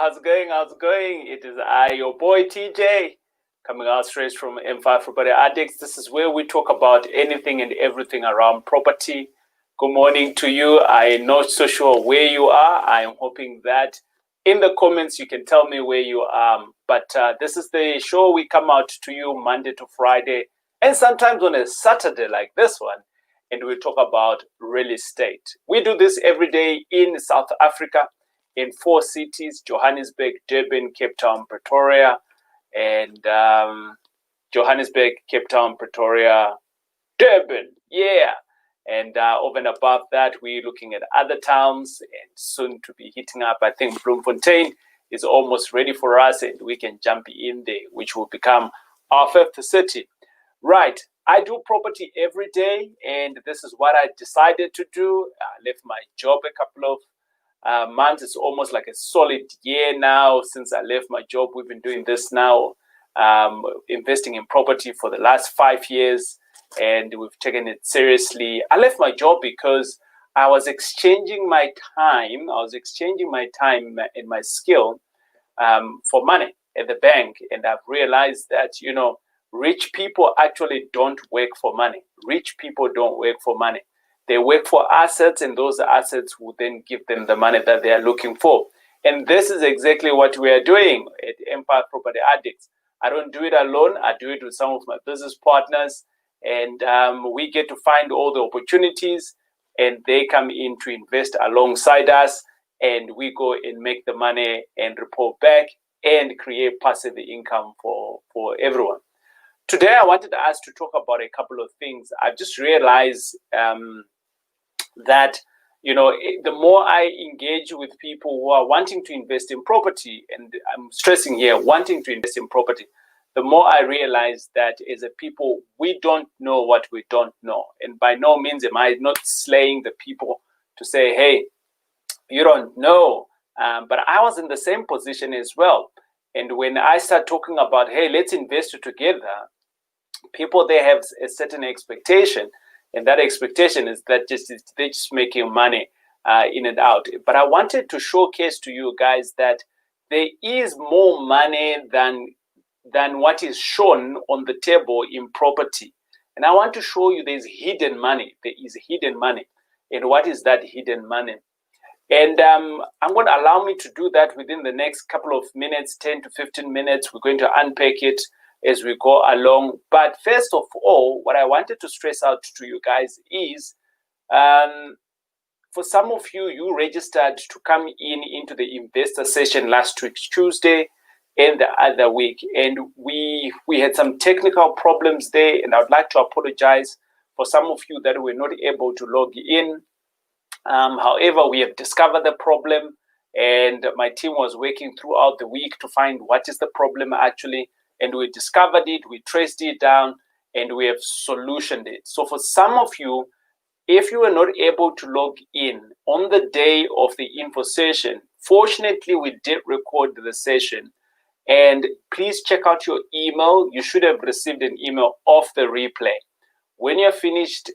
How's it going? How's it going? It is I, your boy TJ, coming out straight from M5 Property Addicts. This is where we talk about anything and everything around property. Good morning to you. I'm not so sure where you are. I am hoping that in the comments you can tell me where you are. But this is the show. We come out to you Monday to Friday and sometimes on a Saturday like this one. And we talk about real estate. We do this every day in South Africa, in 4 cities: Johannesburg, Durban, Cape Town, Pretoria, and Johannesburg, Cape Town, Pretoria, Durban. Yeah. And over and above that, we're looking at other towns and soon to be hitting up. I think Bloemfontein is almost ready for us and we can jump in there, which will become our 5th city. Right. I do property every day, and this is what I decided to do. I left my job a couple of months. It's almost like a solid year now since I left my job. We've been doing this now, investing in property for the last 5 years, and we've taken it seriously. I left my job because I was exchanging my time. I was exchanging my time and my skill for money at the bank, and I've realized that, rich people actually don't work for money. Rich people don't work for money. They work for assets, and those assets will then give them the money that they are looking for. And this is exactly what we are doing at Empire Property Addicts. I don't do it alone. I do it with some of my business partners, and we get to find all the opportunities, and they come in to invest alongside us, and we go and make the money and report back and create passive income for everyone. Today, I wanted us to talk about a couple of things. I've just realized that, the more I engage with people who are wanting to invest in property, and I'm stressing here, wanting to invest in property, the more I realize that as a people, we don't know what we don't know. And by no means am I not slaying the people to say, hey, you don't know. But I was in the same position as well. And when I start talking about, hey, let's invest together, people, they have a certain expectation, and that expectation is that they're just making money in and out. But I wanted to showcase to you guys that there is more money than what is shown on the table in property. And I want to show you there's hidden money. There is hidden money. And what is that hidden money? And I'm going to allow me to do that within the next couple of minutes, 10 to 15 minutes. We're going to unpack it as we go along. But first of all, what I wanted to stress out to you guys is, for some of you, you registered to come into the investor session last week, Tuesday, and the other week. And we had some technical problems there, and I would like to apologize for some of you that were not able to log in. However, we have discovered the problem, and my team was working throughout the week to find what is the problem actually. And we discovered it, we traced it down, and we have solutioned it. So for some of you, if you were not able to log in on the day of the info session, fortunately, we did record the session. And please check out your email. You should have received an email of the replay. When you're finished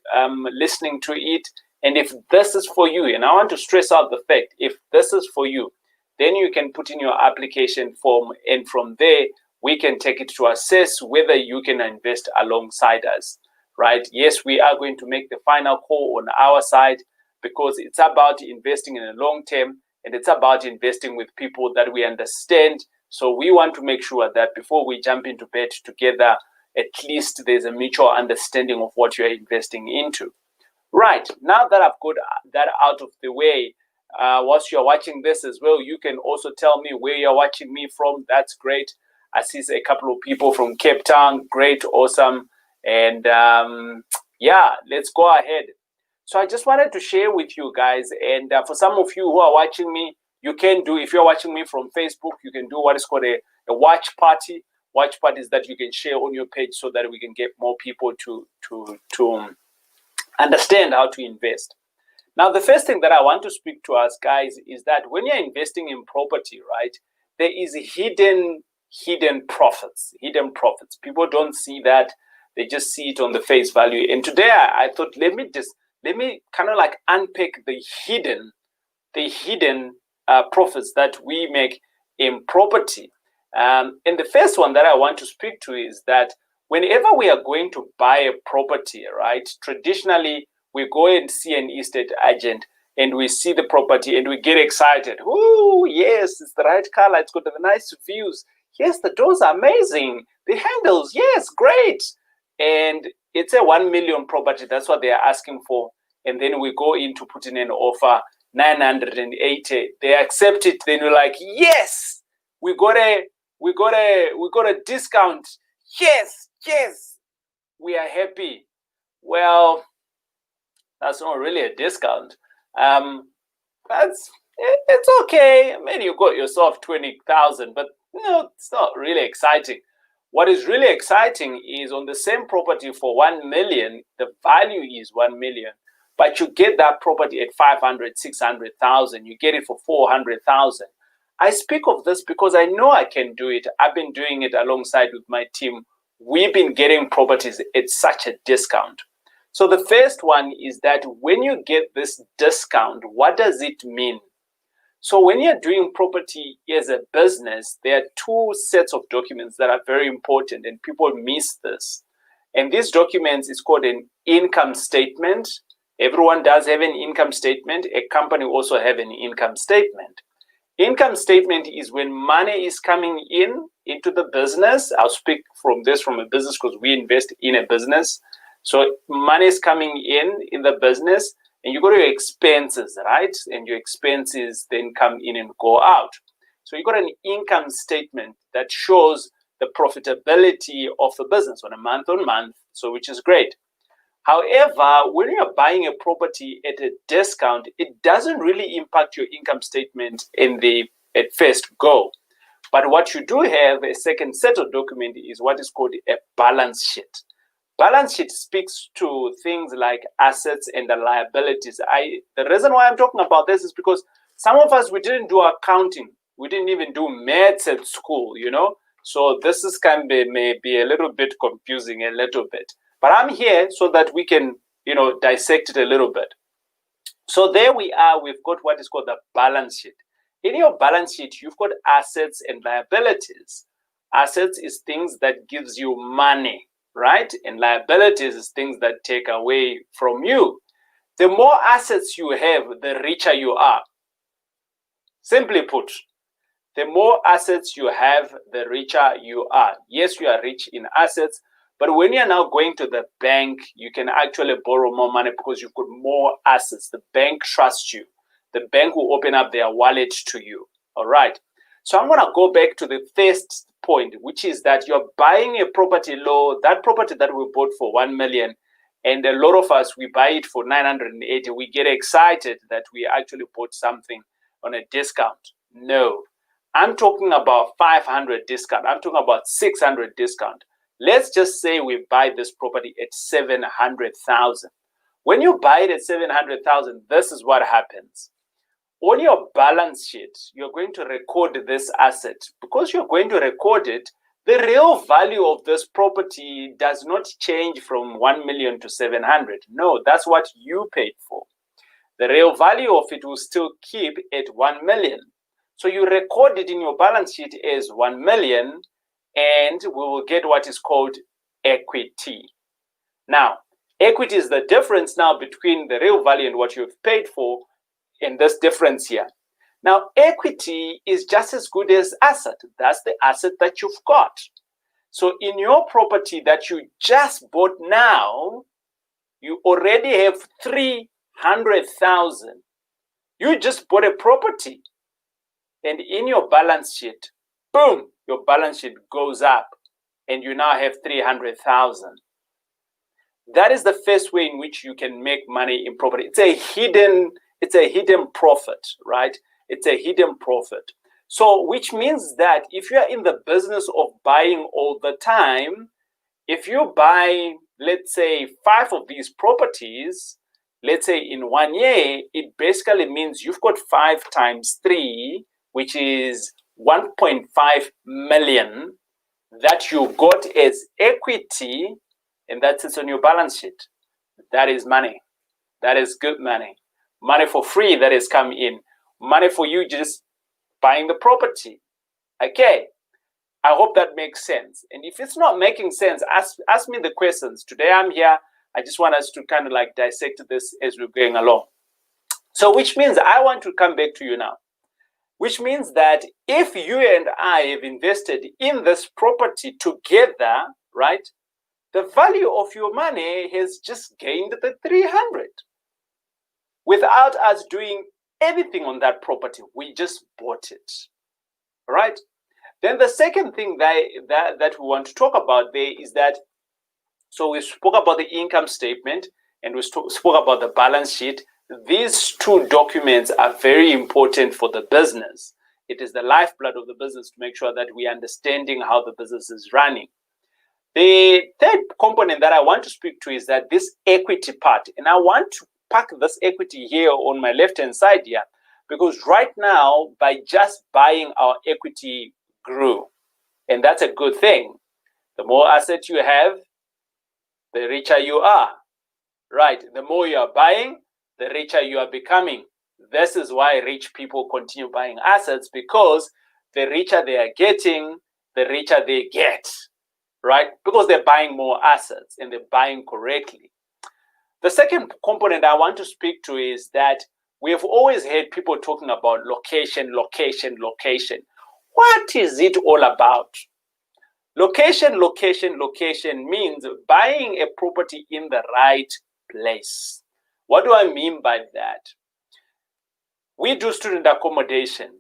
listening to it, and if this is for you, and I want to stress out the fact, if this is for you, then you can put in your application form, and from there, we can take it to assess whether you can invest alongside us, right? Yes, we are going to make the final call on our side because it's about investing in the long term, and it's about investing with people that we understand. So we want to make sure that before we jump into bed together, at least there's a mutual understanding of what you're investing into. Right, now that I've got that out of the way, whilst you're watching this as well, you can also tell me where you're watching me from. That's great. I see a couple of people from Cape Town. Great, awesome. And yeah, let's go ahead. So I just wanted to share with you guys, and for some of you who are watching me, you can do, if you're watching me from Facebook, you can do what is called a watch party. Watch parties that you can share on your page so that we can get more people to understand how to invest. Now, the first thing that I want to speak to us, guys, is that when you're investing in property, right, there is hidden profits. People don't see that. They just see it on the face value. And today I thought, let me kind of like unpack the hidden profits that we make in property. And the first one that I want to speak to is that whenever we are going to buy a property, right, traditionally we go and see an estate agent and we see the property and we get excited. Oh, yes, it's the right color. It's got the nice views. Yes, the doors are amazing. The handles, yes, great. And it's a 1 million property. That's what they are asking for. And then we go in to put in an offer, 980. They accept it. Then we're like, yes, we got a discount. Yes, yes, we are happy. Well, that's not really a discount. It's okay. I mean, you got yourself 20,000, but no, it's not really exciting. What is really exciting is on the same property for 1 million, the value is 1 million, but you get that property at 500, 600,000. You get it for 400,000. I speak of this because I know I can do it. I've been doing it alongside with my team. We've been getting properties at such a discount. So the first one is that when you get this discount, what does it mean? So when you're doing property as a business, there are two sets of documents that are very important and people miss this. And these documents is called an income statement. Everyone does have an income statement. A company also have an income statement. Income statement is when money is coming into the business. I'll speak from a business because we invest in a business. So money is coming in the business, and you got your expenses, right? And your expenses then come in and go out. So you got an income statement that shows the profitability of the business on a month, so which is great. However, when you're buying a property at a discount, it doesn't really impact your income statement at first go. But what you do have, a second set of document, is what is called a balance sheet. Balance sheet speaks to things like assets and the liabilities. The reason why I'm talking about this is because some of us, we didn't do accounting. We didn't even do maths at school, So this can be maybe a little bit confusing, a little bit. But I'm here so that we can, dissect it a little bit. So there we are. We've got what is called the balance sheet. In your balance sheet, you've got assets and liabilities. Assets is things that gives you money, right? And liabilities is things that take away from you. The more assets you have, the richer you are. Simply put, the more assets you have, the richer you are. Yes, you are rich in assets, but when you're now going to the bank, you can actually borrow more money because you've got more assets. The bank trusts you. The bank will open up their wallet to you. All right. So I'm going to go back to the first point, which is that you're buying a property low, that property that we bought for 1 million, and a lot of us, we buy it for 980. We get excited that we actually bought something on a discount. No, I'm talking about 500 discount. I'm talking about 600 discount. Let's just say we buy this property at 700,000. When you buy it at 700,000, this is what happens. On your balance sheet, you're going to record this asset. Because you're going to record it, the real value of this property does not change from 1 million to 700. No, that's what you paid for. The real value of it will still keep at 1 million. So you record it in your balance sheet as 1 million, and we will get what is called equity. Now, equity is the difference now between the real value and what you've paid for, and this difference here. Now, equity is just as good as asset. That's the asset that you've got. So in your property that you just bought now, you already have 300,000. You just bought a property. And in your balance sheet, boom, your balance sheet goes up and you now have 300,000. That is the first way in which you can make money in property. It's a hidden profit, right? It's a hidden profit. So which means that if you are in the business of buying all the time, if you buy, let's say, 5 of these properties, let's say in 1 year, it basically means you've got 5 times 3, which is 1.5 million that you got as equity, and that sits on your balance sheet. That is money. That is good money. Money for free that has come in. Money for you just buying the property. Okay, I hope that makes sense. And if it's not making sense, ask me the questions. Today I'm here. I just want us to kind of like dissect this as we're going along. So which means I want to come back to you now. Which means that if you and I have invested in this property together, right, the value of your money has just gained the 300 without us doing anything on that property. We just bought it, right? Then the second thing that we want to talk about there is that, so we spoke about the income statement and we spoke about the balance sheet. These two documents are very important for the business. It is the lifeblood of the business to make sure that we are understanding how the business is running. The third component that I want to speak to is that this equity part, and I want to pack this equity here on my left-hand side here, because right now, by just buying, our equity grew, and that's a good thing. The more assets you have, the richer you are, right? The more you are buying, the richer you are becoming. This is why rich people continue buying assets, because the richer they are getting, the richer they get, right? Because they're buying more assets and they're buying correctly. The second component I want to speak to is that we have always heard people talking about location, location, location. What is it all about? Location, location, location means buying a property in the right place. What do I mean by that? We do student accommodation.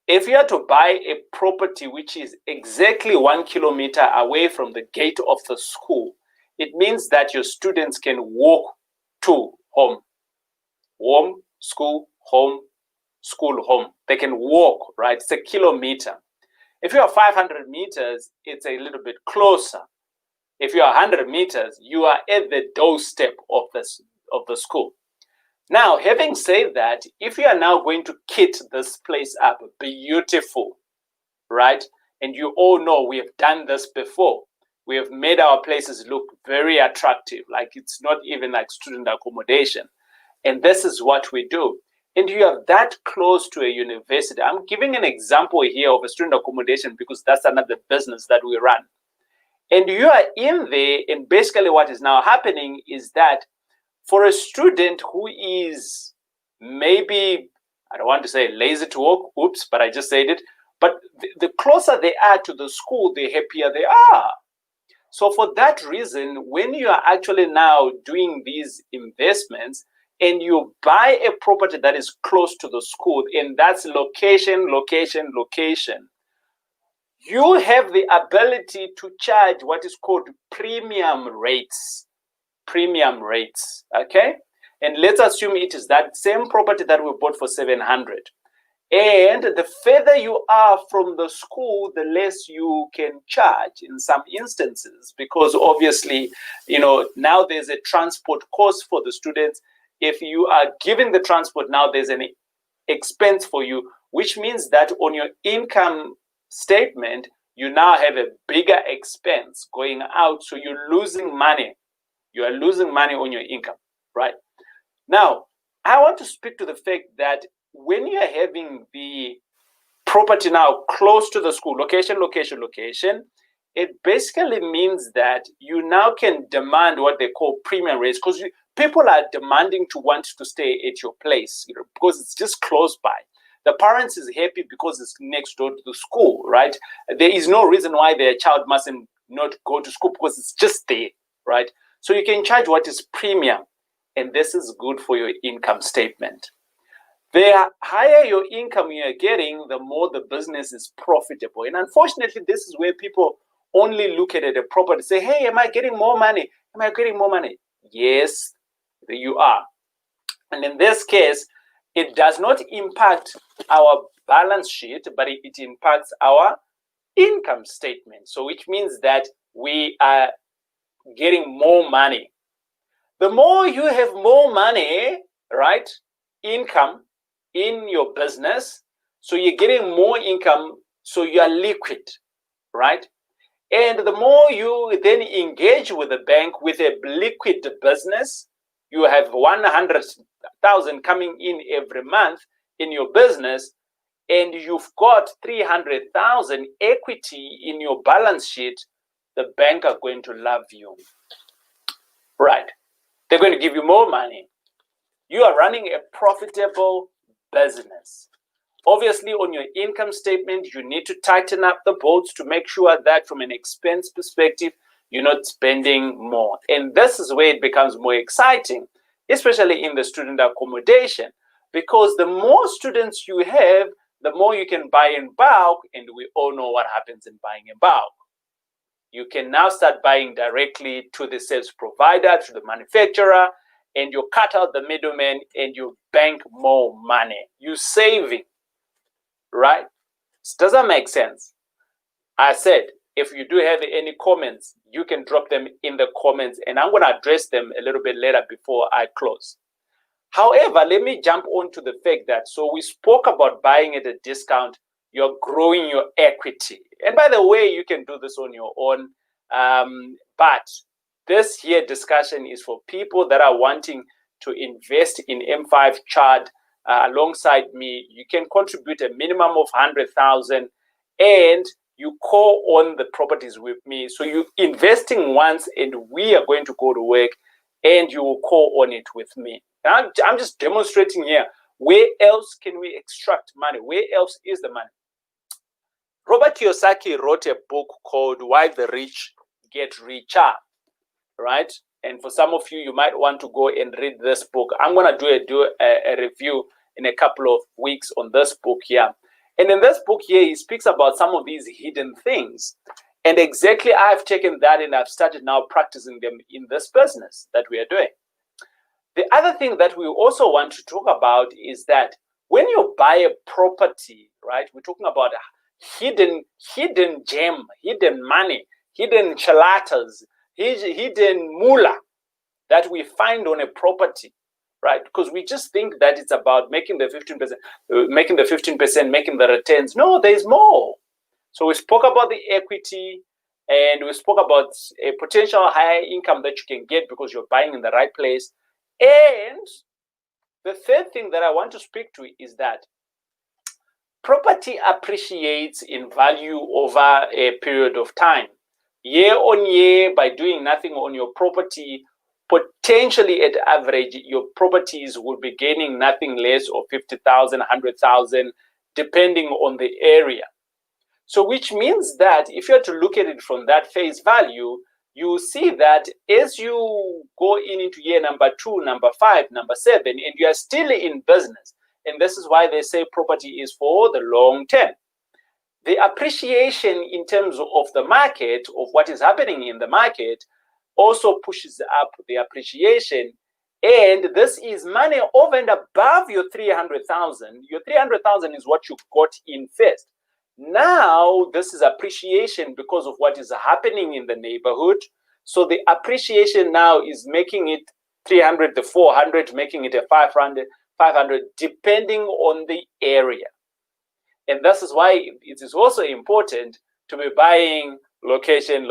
If you are to buy a property which is exactly 1 kilometer away from the gate of the school, it means that your students can walk to home. Home, school, home, school, home. They can walk, right? It's a kilometer. If you are 500 meters, it's a little bit closer. If you are 100 meters, you are at the doorstep of the school. Now, having said that, if you are now going to kit this place up beautiful, right? And you all know we have done this before. We have made our places look very attractive, like it's not even like student accommodation. And this is what we do. And you are that close to a university. I'm giving an example here of a student accommodation because that's another business that we run. And you are in there, and basically what is now happening is that for a student who is maybe, I don't want to say lazy to work, oops, but I just said it, but the closer they are to the school, the happier they are. So for that reason, when you are actually now doing these investments and you buy a property that is close to the school, and that's location, location, location, you have the ability to charge what is called premium rates. Premium rates, okay? And let's assume it is that same property that we bought for 700. And the further you are from the school, the less you can charge in some instances, because obviously, you know, now there's a transport cost for the students. If you are giving the transport, now there's an expense for you, which means that on your income statement, you now have a bigger expense going out. So you're losing money. You are losing money on your income, right? Now, I want to speak to the fact that when you are having the property now close to the school, location, location, location, it basically means that you now can demand what they call premium rates, because people are demanding to want to stay at your place, you know, because it's just close by. The parents is happy because it's next door to the school, right? There is no reason why their child mustn't not go to school because it's just there, right? So you can charge what is premium, and this is good for your income statement. The higher your income you are getting, the more the business is profitable. And unfortunately, this is where people only look at a property and say, hey, am I getting more money? Am I getting more money? Yes, you are. And in this case, it does not impact our balance sheet, but it impacts our income statement. So which means that we are getting more money. The more you have more money, right, income in your business, so you're getting more income, so you are liquid, right? And the more you then engage with the bank with a liquid business, you have 100,000 coming in every month in your business, and you've got 300,000 equity in your balance sheet, the bank are going to love you. Right. They're going to give you more money. You are running a profitable business. Obviously, on your income statement, you need to tighten up the bolts to make sure that from an expense perspective, you're not spending more. And this is where it becomes more exciting, especially in the student accommodation, because the more students you have, the more you can buy in bulk, and we all know what happens in buying in bulk. You can now start buying directly to the sales provider, to the manufacturer, and you cut out the middleman and you bank more money. You're saving, right? Does that make sense? I said, if you do have any comments, you can drop them in the comments, and I'm going to address them a little bit later before I close. However, let me jump on to the fact that, so we spoke about buying at a discount, you're growing your equity. And by the way, you can do this on your own, but this here discussion is for people that are wanting to invest in M5 chart alongside me. You can contribute a minimum of 100,000 and you call on the properties with me. So you're investing once and we are going to go to work and you will call on it with me. I'm just demonstrating here. Where else can we extract money? Where else is the money? Robert Kiyosaki wrote a book called Why the Rich Get Richer, right? And for some of you, you might want to go and read this book. I'm going to do a review in a couple of weeks on this book here. And in this book here, he speaks about some of these hidden things. And exactly, I've taken that and I've started now practicing them in this business that we are doing. The other thing that we also want to talk about is that when you buy a property, right, we're talking about a hidden gem, hidden money, hidden chalatas, hidden moolah that we find on a property, right? Because we just think that it's about making the 15%, making the returns. No, there's more. So we spoke about the equity and we spoke about a potential higher income that you can get because you're buying in the right place. And the third thing that I want to speak to is that property appreciates in value over a period of time. Year on year, by doing nothing on your property, potentially at average, your properties will be gaining nothing less of 50,000, 100,000, depending on the area. So which means that if you have to look at it from that face value, you see that as you go into year number 2, number 5, number 7, and you are still in business, and this is why they say property is for the long term. The appreciation in terms of the market, of what is happening in the market, also pushes up the appreciation. And this is money over and above your 300,000. Your 300,000 is what you got in first. Now, this is appreciation because of what is happening in the neighborhood. So the appreciation now is making it 300 to 400, making it a 500, depending on the area. And this is why it is also important to be buying location,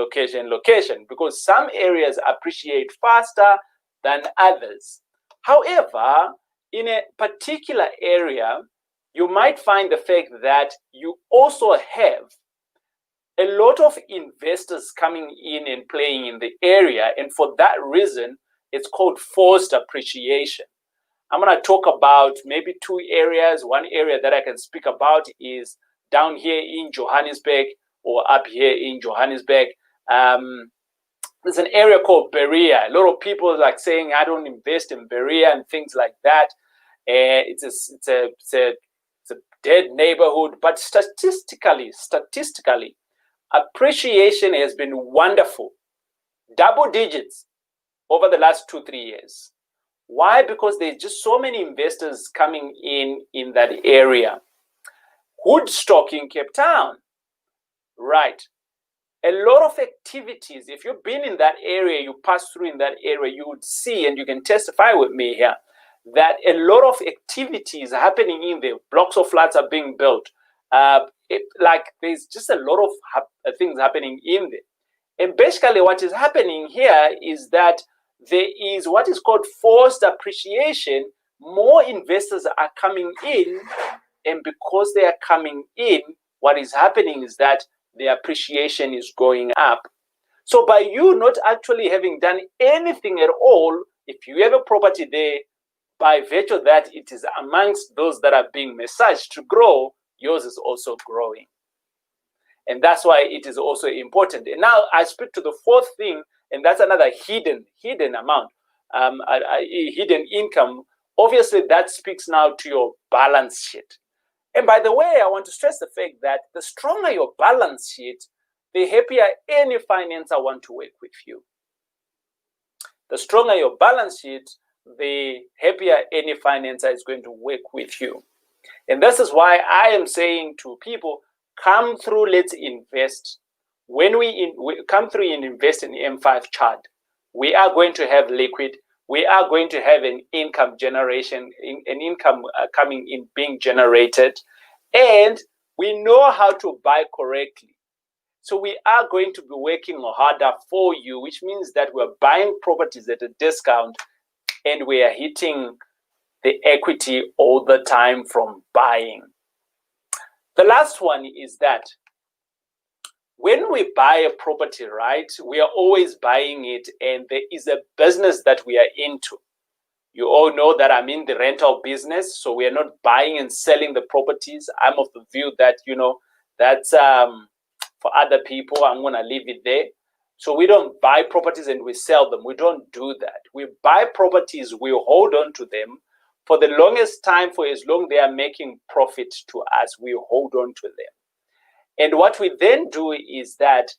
because some areas appreciate faster than others. However, in a particular area, you might find the fact that you also have a lot of investors coming in and playing in the area. And for that reason, it's called forced appreciation. I'm going to talk about maybe 2 areas. One area that I can speak about is down here in Johannesburg or up here in Johannesburg. There's an area called Berea. A lot of people like saying, I don't invest in Berea and things like that. It's a dead neighborhood, but statistically, appreciation has been wonderful. Double digits over the last 2-3 years. Why? Because there's just so many investors coming in that area. Woodstock in Cape Town, right? A lot of activities. If you've been in that area, you pass through in that area, you would see, and you can testify with me here, that a lot of activities are happening in there. Blocks of flats are being built. There's just a lot of things happening in there. And basically what is happening here is that there is what is called forced appreciation. More investors are coming in and because they are coming in, what is happening is that the appreciation is going up. So by you not actually having done anything at all, if you have a property there, by virtue that it is amongst those that are being massaged to grow, yours is also growing. And that's why it is also important. And now I speak to the fourth thing, and that's another hidden amount, hidden income. Obviously, that speaks now to your balance sheet. And by the way, I want to stress the fact that the stronger your balance sheet, the happier any financer want to work with you. The stronger your balance sheet, the happier any financer is going to work with you. And this is why I am saying to people, come through, let's invest. When we come through and invest in the M5 chart, we are going to have liquid. We are going to have an income generation, an income coming in, being generated. And we know how to buy correctly. So we are going to be working harder for you, which means that we're buying properties at a discount and we are hitting the equity all the time from buying. The last one is that when we buy a property, right, we are always buying it and there is a business that we are into. You all know that I'm in the rental business, so we are not buying and selling the properties. I'm of the view that, that's for other people. I'm going to leave it there. So we don't buy properties and we sell them. We don't do that. We buy properties, we hold on to them for the longest time, for as long they are making profit to us, we hold on to them. And what we then do is that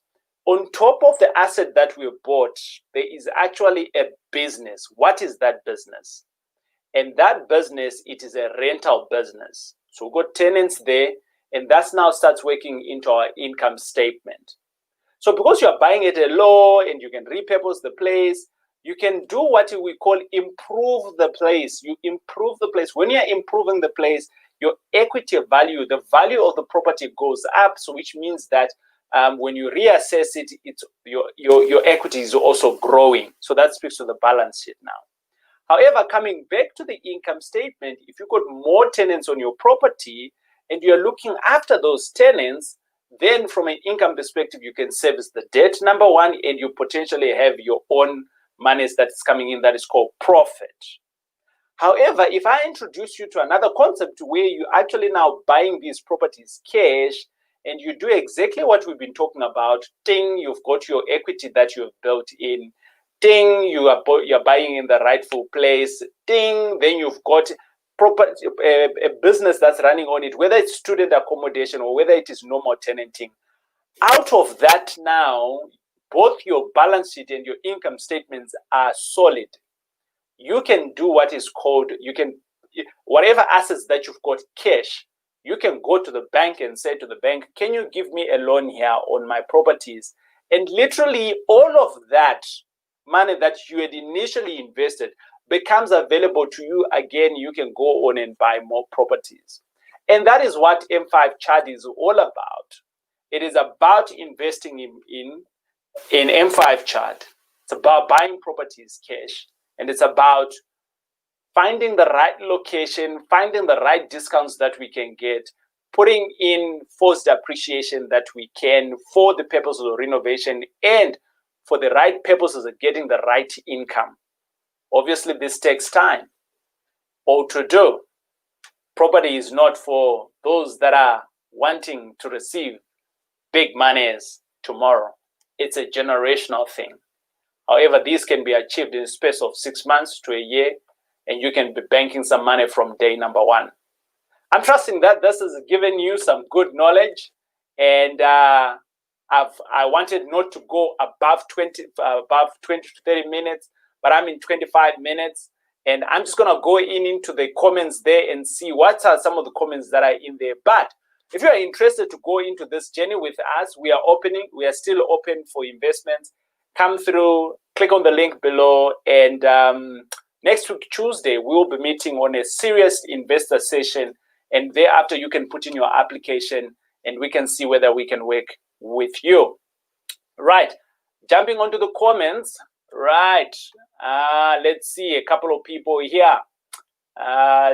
on top of the asset that we bought, there is actually a business. What is that business? And that business, it is a rental business. So we've got tenants there, and that now starts working into our income statement. So because you are buying at a low and you can repurpose the place, you can do what we call improve the place. You improve the place. When you're improving the place, your equity value, the value of the property goes up. So which means that when you reassess it, your equity is also growing. So that speaks to the balance sheet now. However, coming back to the income statement, if you've got more tenants on your property and you're looking after those tenants, then from an income perspective, you can service the debt, number one, and you potentially have your own monies that's coming in that is called profit. However, if I introduce you to another concept where you actually now buying these properties cash and you do exactly what we've been talking about, ding, you've got your equity that you've built in, ding, you're buying in the rightful place, ding, then you've got property, a business that's running on it, whether it's student accommodation or whether it is normal tenanting. Out of that now, both your balance sheet and your income statements are solid. You can do what is called, whatever assets that you've got cash, you can go to the bank and say to the bank, can you give me a loan here on my properties? And literally all of that money that you had initially invested becomes available to you again. You can go on and buy more properties. And that is what M5 chart is all about. It is about investing in M5 chart. It's about buying properties cash. And it's about finding the right location, finding the right discounts that we can get, putting in forced appreciation that we can for the purpose of renovation and for the right purposes of getting the right income. Obviously, this takes time. All to do. Property is not for those that are wanting to receive big monies tomorrow. It's a generational thing. However, these can be achieved in a space of 6 months to a year, and you can be banking some money from day number one. I'm trusting that this has given you some good knowledge, and I wanted not to go above 20 to 30 minutes, but I'm in 25 minutes, and I'm just gonna go into the comments there and see what are some of the comments that are in there. But if you are interested to go into this journey with us, we are still open for investments. Come through, click on the link below, and next week, Tuesday, we'll be meeting on a serious investor session, and thereafter you can put in your application and we can see whether we can work with you. Right, jumping onto the comments, right, let's see a couple of people here.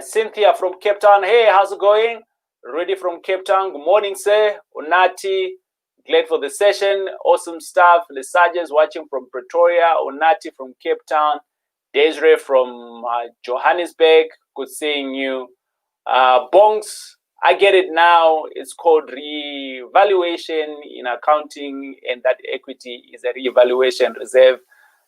Cynthia from Cape Town, hey, how's it going? Rudy from Cape Town. Good morning, sir. Onati, glad for the session. Awesome stuff. Lesaja is watching from Pretoria. Onati from Cape Town. Desiree from Johannesburg. Good seeing you. Bongs, I get it now. It's called revaluation in accounting, and that equity is a revaluation reserve.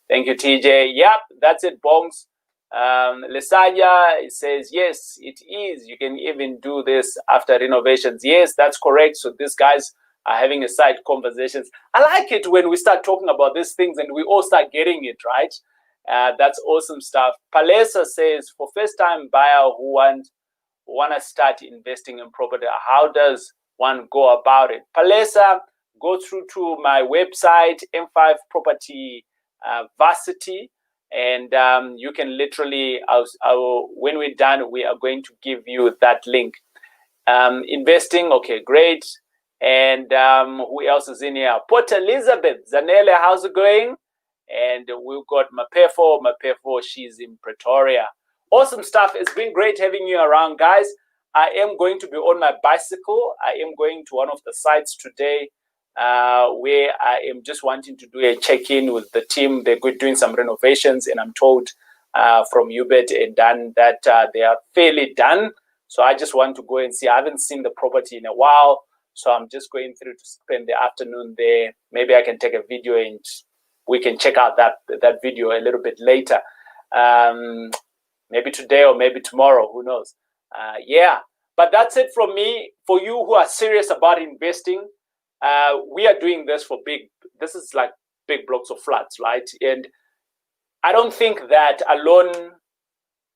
Thank you, TJ. Yep, that's it, Bongs. Lesanya says, yes, it is. You can even do this after renovations. Yes, that's correct. So these guys are having a side conversations. I like it when we start talking about these things and we all start getting it, right? That's awesome stuff. Palesa says, for first-time buyer who want to start investing in property, how does one go about it? Palesa, go through to my website, M5 Property Varsity, and you can literally, when we're done, we are going to give you that link. Investing, okay, great. And who else is in here? Port Elizabeth, Zanele, how's it going? And we've got Mapefo, she's in Pretoria. Awesome stuff. It's been great having you around, guys. I am going to be on my bicycle. I am going to one of the sites today where I am just wanting to do a check-in with the team. They're doing some renovations, and I'm told from Hubert and Dan that they are fairly done. So I just want to go and see. I haven't seen the property in a while, so I'm just going through to spend the afternoon there. Maybe I can take a video and we can check out that video a little bit later. Maybe today or maybe tomorrow, who knows? Yeah, but that's it from me. For you who are serious about investing, we are doing this for this is like big blocks of flats, right? And I don't think that alone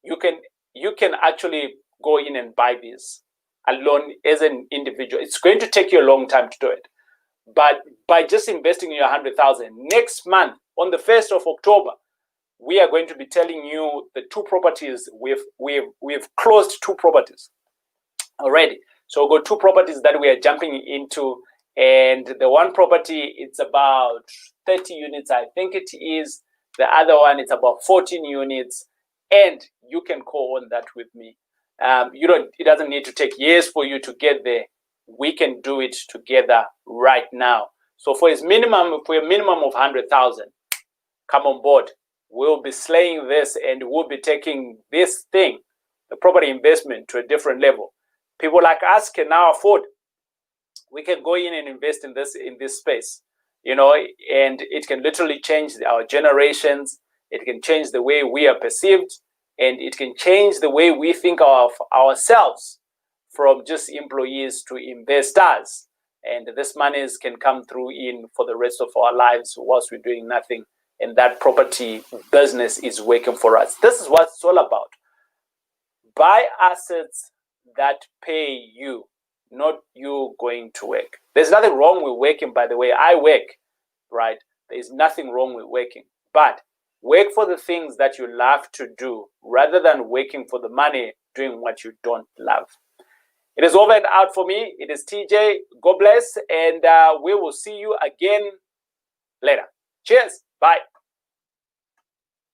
you can actually go in and buy these alone as an individual. It's going to take you a long time to do it. But by just investing in your 100,000, next month on the 1st of October, we are going to be telling you the two properties. We've closed two properties already. So we've got two properties that we are jumping into, and the one property, it's about 30 units, I think it is. The other one, it's about 14 units, and you can call on that with me. It doesn't need to take years for you to get there. We can do it together right now. So for a minimum of 100,000, come on board. We'll be slaying this, and we'll be taking this thing, the property investment, to a different level. People like us can now afford. We can go in and invest in this space, and it can literally change our generations. It can change the way we are perceived, and it can change the way we think of ourselves, from just employees to investors. And this monies can come through for the rest of our lives whilst we're doing nothing. And that property business is working for us. This is what it's all about. Buy assets that pay you, not you going to work. There's nothing wrong with working, by the way. I work, right? There's nothing wrong with working. But work for the things that you love to do rather than working for the money doing what you don't love. It is over and out for me. It is TJ. God bless. And we will see you again later. Cheers. Bye.